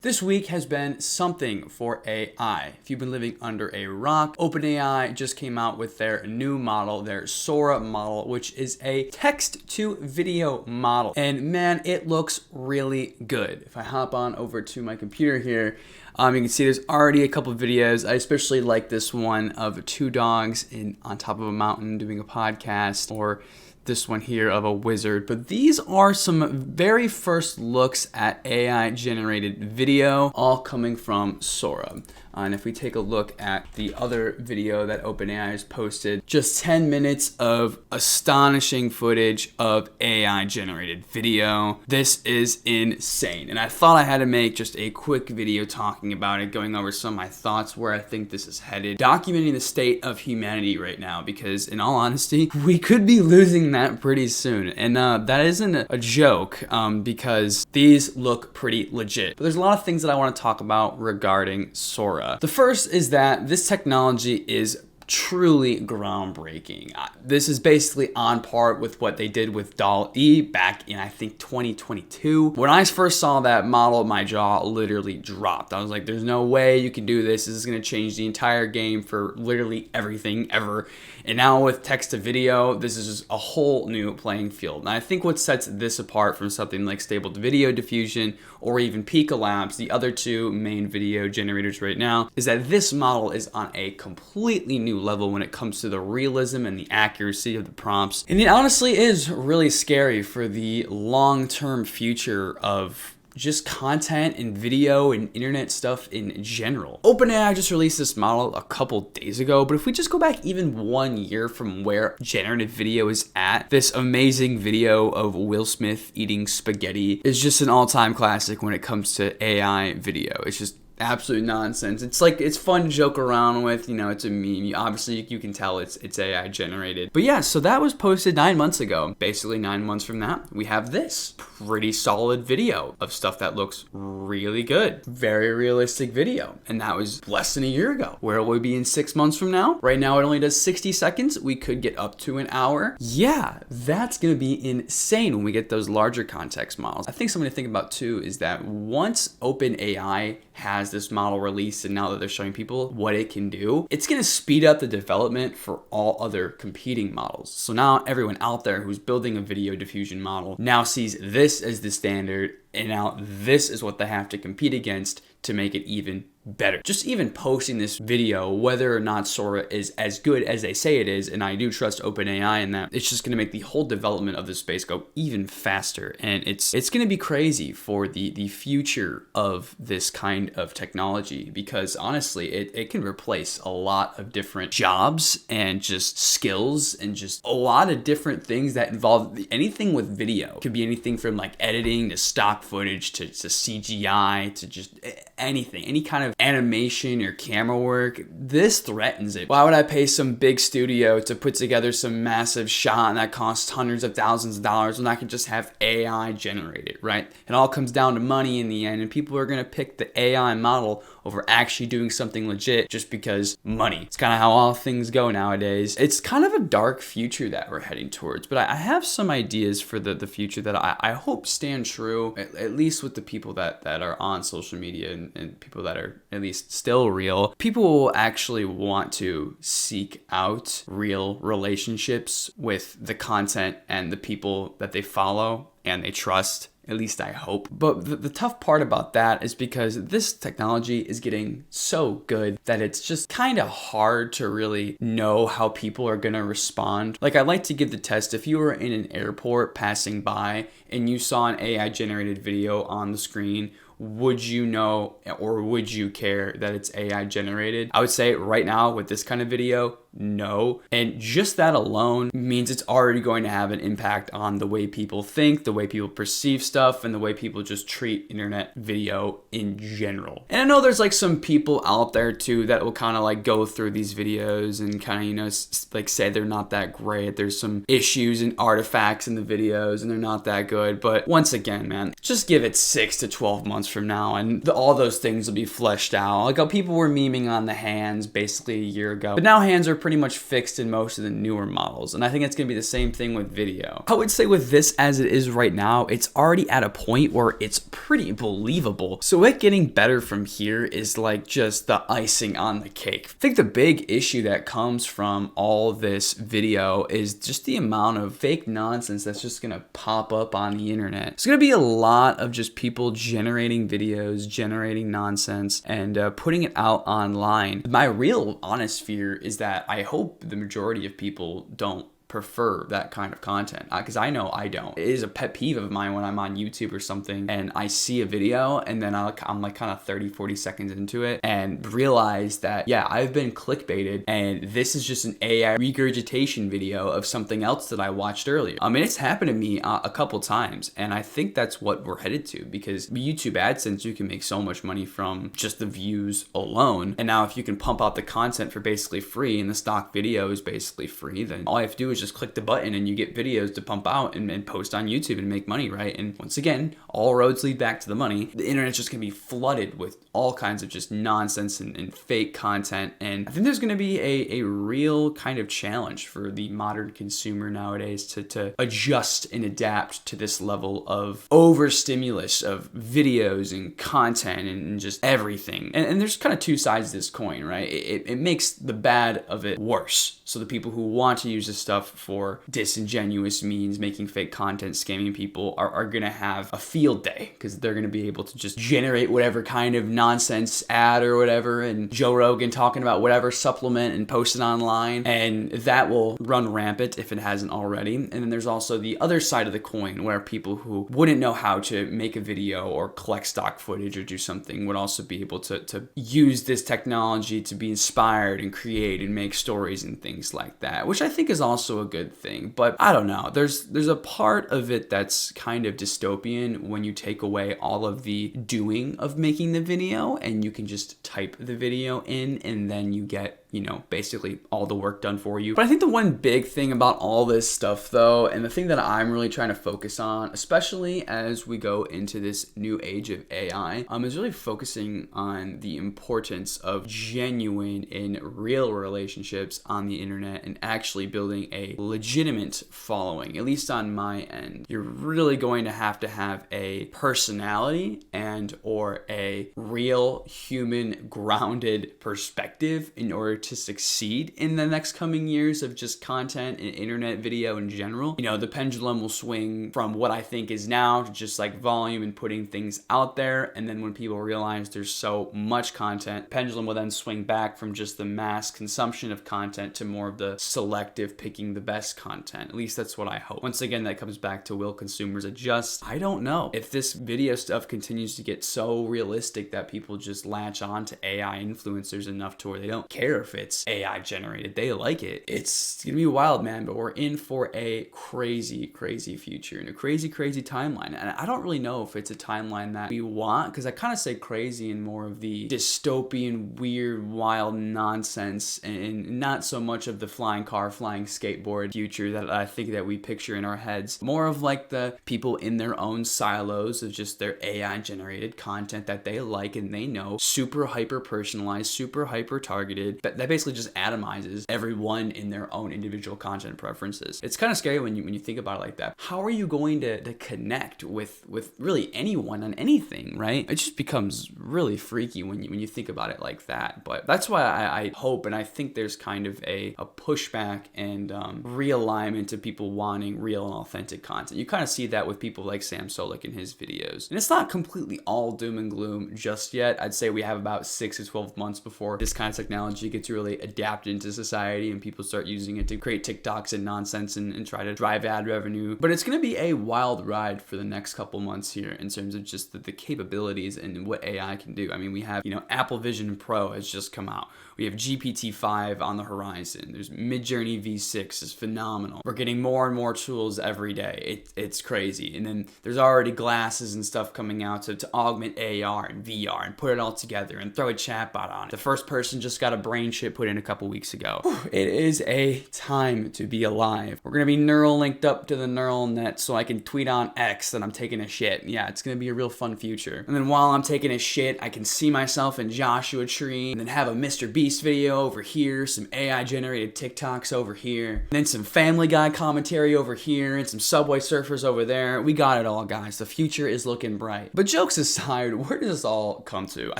This week has been something for AI. If you've been living under a rock, OpenAI just came out with their new model, their Sora model, which is a text-to-video model. And man, it looks really good. If I hop on over to my computer here, you can see there's already a couple of videos. I especially like this one of two dogs on top of a mountain doing a podcast, or this one here of a wizard. But these are some very first looks at AI generated video, all coming from Sora. And if we take a look at the other video that OpenAI has posted, just 10 minutes of astonishing footage of AI generated video. This is insane. And I thought I had to make just a quick video talking about it, going over some of my thoughts, where I think this is headed, documenting the state of humanity right now, because in all honesty, we could be losing that pretty soon. And that isn't a joke, because these look pretty legit. But there's a lot of things that I want to talk about regarding Sora. The first is that this technology is truly groundbreaking. This is basically on par with what they did with DALL-E back in, I think, 2022. When I first saw that model, my jaw literally dropped. I was like, there's no way you can do this. This is going to change the entire game for literally everything ever. And now with text to video, this is just a whole new playing field. And I think what sets this apart from something like Stable Video Diffusion or even Pika Labs, the other two main video generators right now, is that this model is on a completely new level when it comes to the realism and the accuracy of the prompts. And it honestly is really scary for the long-term future of just content and video and internet stuff in general. OpenAI just released this model a couple days ago, but if we just go back even 1 year from where generative video is at, this amazing video of Will Smith eating spaghetti is just an all-time classic when it comes to AI video. It's just absolute nonsense. It's like, it's fun to joke around with, you know, it's a meme. Obviously, you can tell it's AI generated. But yeah, so that was posted 9 months ago. Basically 9 months from that, we have this pretty solid video of stuff that looks really good. Very realistic video. And that was less than a year ago. Where will we be in 6 months from now? Right now, it only does 60 seconds. We could get up to an hour. Yeah, that's gonna be insane when we get those larger context models. I think something to think about too is that once OpenAI has this model released, and now that they're showing people what it can do, it's going to speed up the development for all other competing models. So now everyone out there who's building a video diffusion model now sees this as the standard, and now this is what they have to compete against to make it even better. Just even posting this video, whether or not Sora is as good as they say it is, and I do trust OpenAI in that, it's just going to make the whole development of this space go even faster. And it's going to be crazy for the future of this kind of technology, because honestly, it can replace a lot of different jobs and just skills and just a lot of different things that involve anything with video. It could be anything from like editing to stock footage to CGI to just anything, any kind of animation or camera work. This threatens it. Why would I pay some big studio to put together some massive shot that costs hundreds of thousands of dollars when I can just have AI generated, right? It all comes down to money in the end, and people are going to pick the AI model over actually doing something legit just because money. It's kind of how all things go nowadays. It's kind of a dark future that we're heading towards, but I have some ideas for the future that I hope stand true, at least with the people that are on social media and people that are at least still real. People will actually want to seek out real relationships with the content and the people that they follow and they trust. At least I hope. But the tough part about that is because this technology is getting so good that it's just kind of hard to really know how people are going to respond. Like, I'd like to give the test. If you were in an airport passing by and you saw an AI generated video on the screen, would you know or would you care that it's AI generated? I would say right now with this kind of video, no. And just that alone means it's already going to have an impact on the way people think, the way people perceive stuff, and the way people just treat internet video in general. And I know there's like some people out there too that will kind of like go through these videos and kind of, you know, like say they're not that great. There's some issues and artifacts in the videos and they're not that good. But once again, man, just give it 6 to 12 months from now and all those things will be fleshed out. Like how people were memeing on the hands basically a year ago, but now hands are pretty much fixed in most of the newer models. And I think it's going to be the same thing with video. I would say with this as it is right now, it's already at a point where it's pretty believable. So it getting better from here is like just the icing on the cake. I think the big issue that comes from all this video is just the amount of fake nonsense that's just going to pop up on the internet. It's going to be a lot of just people generating videos, generating nonsense, and putting it out online. My real honest fear is that I hope the majority of people don't prefer that kind of content, because I know I don't. It is a pet peeve of mine when I'm on YouTube or something and I see a video and then I'm like kind of 30-40 seconds into it and realize that, yeah, I've been clickbaited and this is just an AI regurgitation video of something else that I watched earlier. I mean, it's happened to me a couple times, and I think that's what we're headed to, because YouTube AdSense, you can make so much money from just the views alone. And now if you can pump out the content for basically free and the stock video is basically free, then all I have to do is just click the button and you get videos to pump out and post on YouTube and make money, right? And once again, all roads lead back to the money. The internet's just gonna be flooded with all kinds of just nonsense and fake content. And I think there's gonna be a real kind of challenge for the modern consumer nowadays to adjust and adapt to this level of overstimulus of videos and content and just everything. And there's kind of two sides to this coin, right? It makes the bad of it worse. So the people who want to use this stuff for disingenuous means, making fake content, scamming people, are going to have a field day, because they're going to be able to just generate whatever kind of nonsense ad or whatever, and Joe Rogan talking about whatever supplement and post it online, and that will run rampant if it hasn't already. And then there's also the other side of the coin, where people who wouldn't know how to make a video or collect stock footage or do something would also be able to use this technology to be inspired and create and make stories and things like that, which I think is also a good thing. But I don't know, there's a part of it that's kind of dystopian when you take away all of the doing of making the video and you can just type the video in and then you get, you know, basically all the work done for you. But I think the one big thing about all this stuff though, and the thing that I'm really trying to focus on, especially as we go into this new age of AI, is really focusing on the importance of genuine and real relationships on the internet and actually building a legitimate following, at least on my end. You're really going to have a personality and or a real human grounded perspective in order to succeed in the next coming years of just content and internet video in general. You know, the pendulum will swing from what I think is now to just like volume and putting things out there. And then when people realize there's so much content, pendulum will then swing back from just the mass consumption of content to more of the selective picking the best content. At least that's what I hope. Once again, that comes back to, will consumers adjust? I don't know. If this video stuff continues to get so realistic that people just latch on to AI influencers enough to where they don't care if it's AI generated, they like it, it's gonna be wild, man. But we're in for a crazy future and a crazy timeline. And I don't really know if it's a timeline that we want, because I kind of say crazy in more of the dystopian, weird, wild nonsense, and not so much of the flying car, flying skateboard future that I think that we picture in our heads. More of like the people in their own silos of just their AI generated content that they like and they know, super hyper personalized, super hyper targeted, that basically just atomizes everyone in their own individual content preferences. It's kind of scary when you think about it like that. How are you going to connect with really anyone on anything, right? It just becomes really freaky when you think about it like that. But that's why I hope, and I think there's kind of a pushback and realignment to people wanting real and authentic content. You kind of see that with people like Sam Solik in his videos. And it's not completely all doom and gloom just yet. I'd say we have about 6 to 12 months before this kind of technology gets really adapted into society and people start using it to create TikToks and nonsense and try to drive ad revenue. But it's going to be a wild ride for the next couple months here in terms of just the capabilities and what AI can do. I mean, we have, Apple Vision Pro has just come out. We have GPT-5 on the horizon. There's Midjourney V6 is phenomenal. We're getting more and more tools every day. It's crazy. And then there's already glasses and stuff coming out to augment AR and VR and put it all together and throw a chatbot on it. The first person just got a brain shit put in a couple weeks ago. It is a time to be alive. We're gonna be neural linked up to the neural net so I can tweet on X that I'm taking a shit. Yeah, it's gonna be a real fun future. And then while I'm taking a shit, I can see myself in Joshua Tree, and then have a Mr. Beast video over here, some AI generated TikToks over here, and then some Family Guy commentary over here, and some Subway Surfers over there. We got it all, guys. The future is looking bright. But jokes aside, where does this all come to? I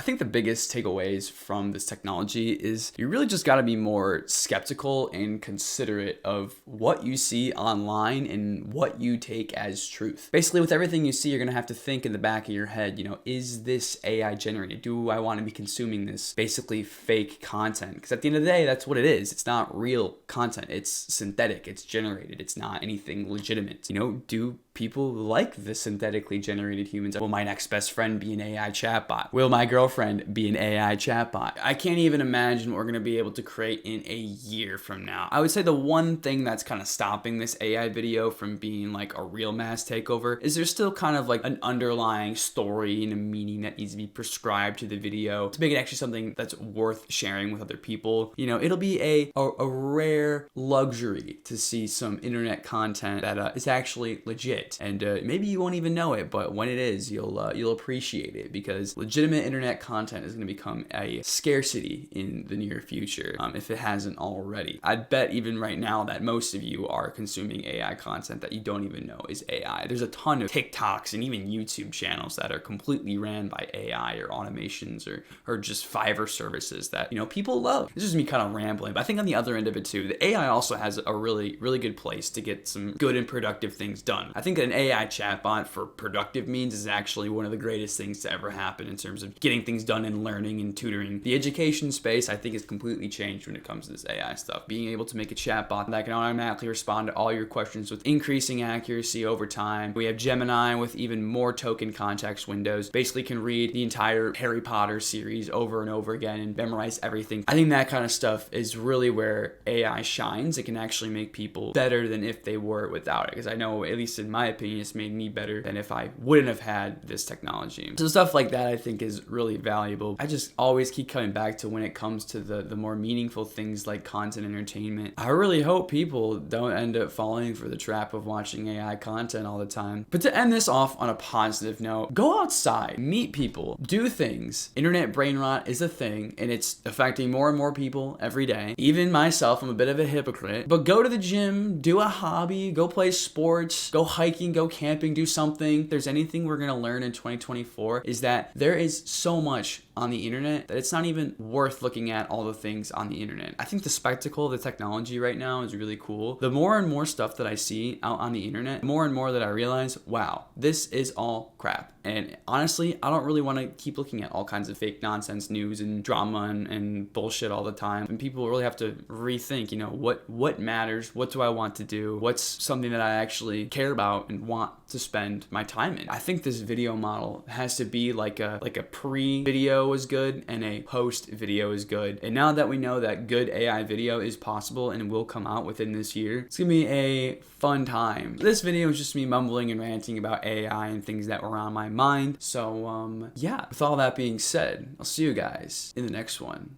think the biggest takeaways from this technology is you really just gotta be more skeptical and considerate of what you see online and what you take as truth. Basically, with everything you see, you're gonna have to think in the back of your head, you know, is this AI generated? Do I want to be consuming this basically fake content? Because at the end of the day, that's what it is. It's not real content. It's synthetic. It's generated. It's not anything legitimate. You know, do people like the synthetically generated humans? Will my next best friend be an AI chatbot? Will my girlfriend be an AI chatbot? I can't even imagine what we're going to be able to create in a year from now. I would say the one thing that's kind of stopping this AI video from being like a real mass takeover is there's still kind of like an underlying story and a meaning that needs to be prescribed to the video to make it actually something that's worth sharing with other people. You know, it'll be a rare luxury to see some internet content that is actually legit. And maybe you won't even know it, but when it is, you'll appreciate it, because legitimate internet content is going to become a scarcity in the near future, if it hasn't already. I'd bet even right now that most of you are consuming AI content that you don't even know is AI. There's a ton of TikToks and even YouTube channels that are completely ran by AI or automations or just Fiverr services that, you know, people love. This is me kind of rambling, but I think on the other end of it too, the AI also has a really, really good place to get some good and productive things done. I think an AI chatbot for productive means is actually one of the greatest things to ever happen in terms of getting things done in learning and tutoring. The education space, I think, is completely changed when it comes to this AI stuff. Being able to make a chatbot that can automatically respond to all your questions with increasing accuracy over time. We have Gemini with even more token context windows. Basically can read the entire Harry Potter series over and over again and memorize everything. I think that kind of stuff is really where AI shines. It can actually make people better than if they were without it. Because I know, at least in my opinion, it's made me better than if I wouldn't have had this technology. So stuff like that I think is really valuable. I just always keep coming back to when it comes to the more meaningful things like content entertainment. I really hope people don't end up falling for the trap of watching AI content all the time. But to end this off on a positive note, go outside, meet people, do things. Internet brain rot is a thing, and it's affecting more and more people every day. Even myself, I'm a bit of a hypocrite, but go to the gym, do a hobby, go play sports, go hiking, go camping, do something. If there's anything we're gonna learn in 2024 is that there is so much on the internet that it's not even worth looking at all the things on the internet. I think the spectacle of the technology right now is really cool. The more and more stuff that I see out on the internet, more and more that I realize, wow, this is all crap. And honestly, I don't really want to keep looking at all kinds of fake nonsense news and drama and bullshit all the time. And people really have to rethink, you know, what matters? What do I want to do? What's something that I actually care about and want to spend my time in? I think this video model has to be like a pre-video is good and a post-video is good. And now that we know that good AI video is possible and will come out within this year, it's gonna be a fun time. This video is just me mumbling and ranting about AI and things that were on my mind. So yeah, with all that being said, I'll see you guys in the next one.